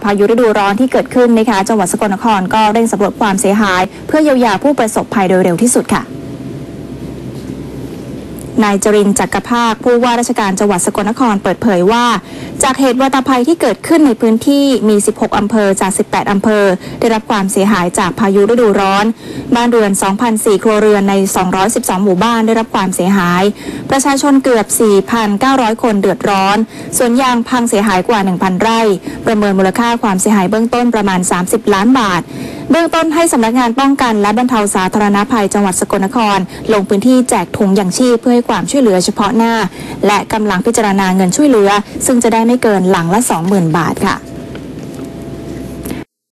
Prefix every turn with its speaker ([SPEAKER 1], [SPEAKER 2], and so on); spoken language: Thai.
[SPEAKER 1] พายุฤดูร้อนที่เกิดขึ้นนะคะจังหวัดสกลนครก็เร่งสำรวจความเสียหายเพื่อเยียวยาผู้ประสบภัยโดยเร็วที่สุดค่ะนายจรินทร์จักรภาคผู้ว่าราชการจังหวัดสกลนครเปิดเผยว่าจากเหตุวาตภัยที่เกิดขึ้นในพื้นที่มี16อำเภอจาก18อำเภอได้รับความเสียหายจากพายุฤดูร้อนบ้านเรือน 2,004 ครัวเรือนใน212หมู่บ้านได้รับความเสียหายประชาชนเกือบ 4,900 คนเดือดร้อนสวนยางพังเสียหายกว่า 1,000 ไร่ประเมินมูลค่าความเสียหายเบื้องต้นประมาณ30ล้านบาทเบื้องต้นให้สำนักงานป้องกันและบรรเทาสาธารณภัยจังหวัดสกลนครลงพื้นที่แจกถุงยางชีพเพื่อให้ความช่วยเหลือเฉพาะหน้าและกำลังพิจารณาเงินช่วยเหลือซึ่งจะได้ไม่เกินหลังละ 20,000 บาทค่ะ